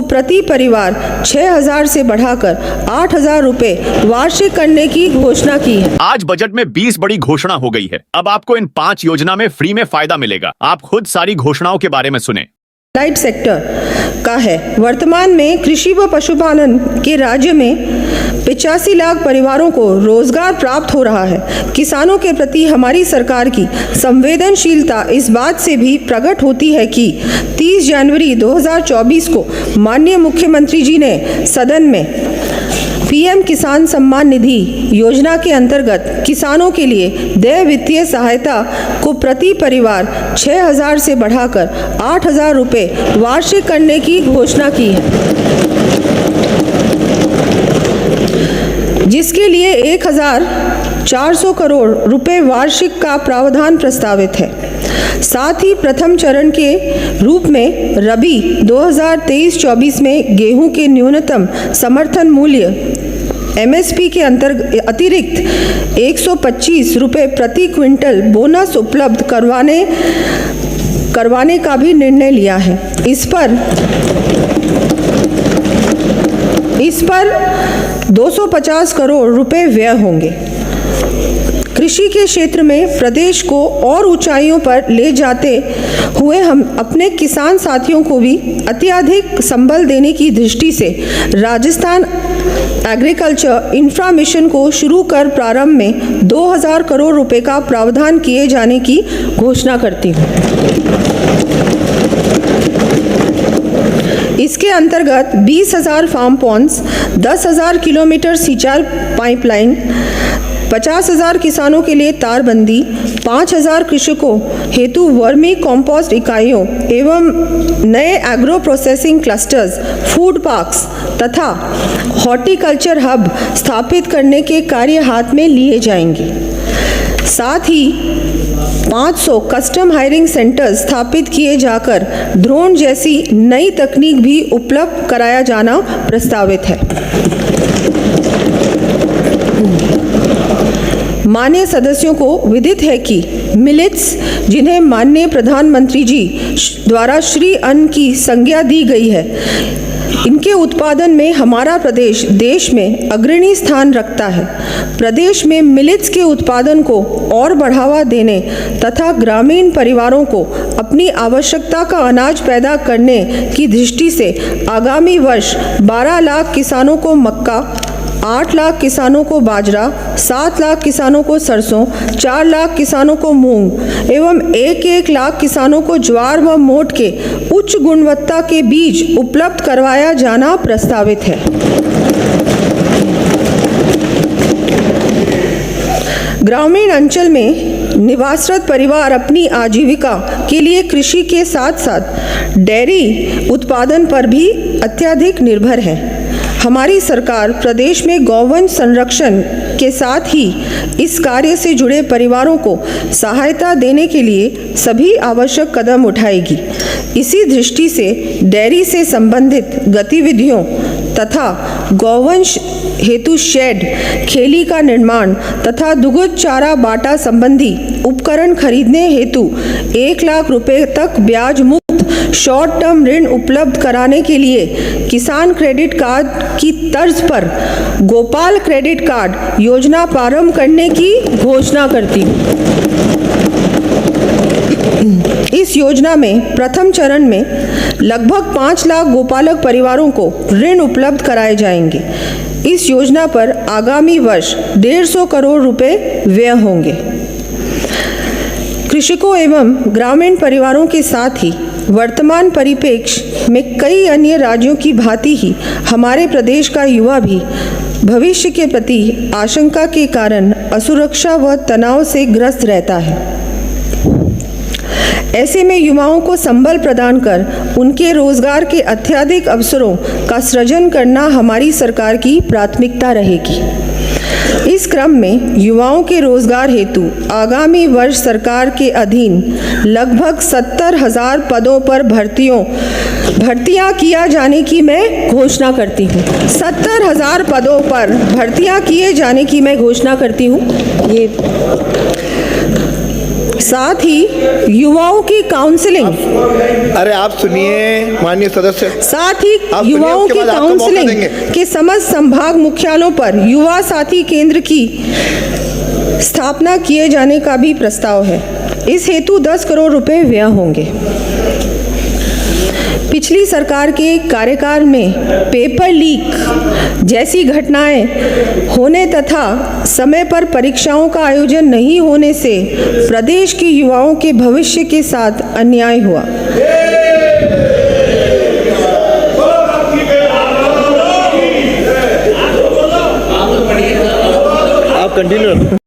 को प्रति परिवार 6,000 से बढ़ाकर 8,000 रुपए वार्षिक करने की घोषणा की है। आज बजट में 20 बड़ी घोषणा हो गई है। अब आपको इन 5 योजना में फ्री में फायदा मिलेगा। आप खुद सारी घोषणाओं के बारे में सुने। लाइट सेक्टर का है। वर्तमान में कृषि व पशुपालन के राज्य में 85 लाख परिवारों को रोजगार प्राप्त हो रहा है। किसानों के प्रति हमारी सरकार की संवेदनशीलता इस बात से भी प्रकट होती है कि 30 जनवरी 2024 को माननीय मुख्यमंत्री जी ने सदन में पीएम किसान सम्मान निधि योजना के अंतर्गत किसानों के लिए देय वित्तीय सहायता को प्रति परिवार 6,000 से बढ़ाकर 8,000 रुपए वार्षिक करने की घोषणा की है, जिसके लिए 1,400 करोड़ रुपए वार्षिक का प्रावधान प्रस्तावित है। साथ ही प्रथम चरण के रूप में रबी 2023-24 में गेहूं के न्यूनतम समर्थन मूल्य एमएसपी के अतिरिक्त 125 रुपए प्रति क्विंटल बोनस उपलब्ध करवाने का भी निर्णय लिया है। इस पर 250 करोड़ रुपए व्यय होंगे। कृषि के क्षेत्र में प्रदेश को और ऊंचाइयों पर ले जाते हुए हम अपने किसान साथियों को भी अत्यधिक संबल देने की दृष्टि से राजस्थान एग्रीकल्चर इंफ्रा मिशन को शुरू कर प्रारंभ में 2,000 करोड़ रुपए का प्रावधान किए जाने की घोषणा करती हूँ। इसके अंतर्गत 20,000 फार्म पॉन्ड्स, 10,000 किलोमीटर सिंचाई पाइपलाइन, 50,000 किसानों के लिए तारबंदी, 5,000 कृषकों हेतु वर्मी कॉम्पोस्ट इकाइयों एवं नए agro processing clusters, food parks तथा हॉर्टिकल्चर हब स्थापित करने के कार्य हाथ में लिए जाएंगे। साथ ही 500 कस्टम हायरिंग सेंटर्स स्थापित किए जाकर ड्रोन जैसी नई तकनीक भी उपलब्ध कराया जाना प्रस्तावित है। माननीय सदस्यों को विदित है कि मिलेट्स, जिन्हें माननीय प्रधानमंत्री जी द्वारा श्री अन्न की संज्ञा दी गई है, इनके उत्पादन में हमारा प्रदेश देश में अग्रणी स्थान रखता है। प्रदेश में मिलेट्स के उत्पादन को और बढ़ावा देने तथा ग्रामीण परिवारों को अपनी आवश्यकता का अनाज पैदा करने की दृष्टि से आगामी वर्ष 12 लाख किसानों को मक्का, 8 लाख किसानों को बाजरा, 7 लाख किसानों को सरसों, 4 लाख किसानों को मूंग एवं 1 लाख किसानों को ज्वार व मोठ के उच्च गुणवत्ता के बीज उपलब्ध करवाया जाना प्रस्तावित है। ग्रामीण अंचल में निवासरत परिवार अपनी आजीविका के लिए कृषि के साथ साथ डेयरी उत्पादन पर भी अत्यधिक निर्भर है। हमारी सरकार प्रदेश में गौवंश संरक्षण के साथ ही इस कार्य से जुड़े परिवारों को सहायता देने के लिए सभी आवश्यक कदम उठाएगी। इसी दृष्टि से डेयरी से संबंधित गतिविधियों तथा गौवंश हेतु शेड, खेली का निर्माण तथा दुग्ध चारा बाटा संबंधी उपकरण खरीदने हेतु 1 लाख रुपए तक ब्याज मुक्त शॉर्ट टर्म ऋण उपलब्ध कराने के लिए किसान क्रेडिट कार्ड की तर्ज पर गोपाल क्रेडिट कार्ड योजना प्रारंभ करने की घोषणा करती हूँ। इस योजना में प्रथम चरण में लगभग 5 लाख गोपालक परिवारों को ऋण उपलब्ध कराए जाएंगे। इस योजना पर आगामी वर्ष 150 करोड़ रुपए व्यय होंगे। कृषकों एवं ग्रामीण परिवारों के साथ ही वर्तमान परिप्रेक्ष्य में कई अन्य राज्यों की भांति ही हमारे प्रदेश का युवा भी भविष्य के प्रति आशंका के कारण असुरक्षा व तनाव से ग्रस्त रहता है। ऐसे में युवाओं को संबल प्रदान कर उनके रोजगार के अत्यधिक अवसरों का सृजन करना हमारी सरकार की प्राथमिकता रहेगी। इस क्रम में युवाओं के रोजगार हेतु आगामी वर्ष सरकार के अधीन लगभग 70,000 पदों पर भर्तियां किया जाने की मैं घोषणा करती हूँ। 70,000 पदों पर भर्तियां किए जाने की मैं घोषणा करती हूँ। ये साथ ही युवाओं की काउंसलिंग, अरे आप सुनिए माननीय सदस्य, साथ ही आप सुनिए, युवाओं उसके की बाद आपको मौका काउंसलिंग देंगे। के समस्त संभाग मुख्यालयों पर युवा साथी केंद्र की स्थापना किए जाने का भी प्रस्ताव है। इस हेतु 10 करोड़ रुपए व्यय होंगे। पिछली सरकार के कार्यकाल में पेपर लीक जैसी घटनाएं होने तथा समय पर परीक्षाओं का आयोजन नहीं होने से प्रदेश के युवाओं के भविष्य के साथ अन्याय हुआ। आप कंटिन्यू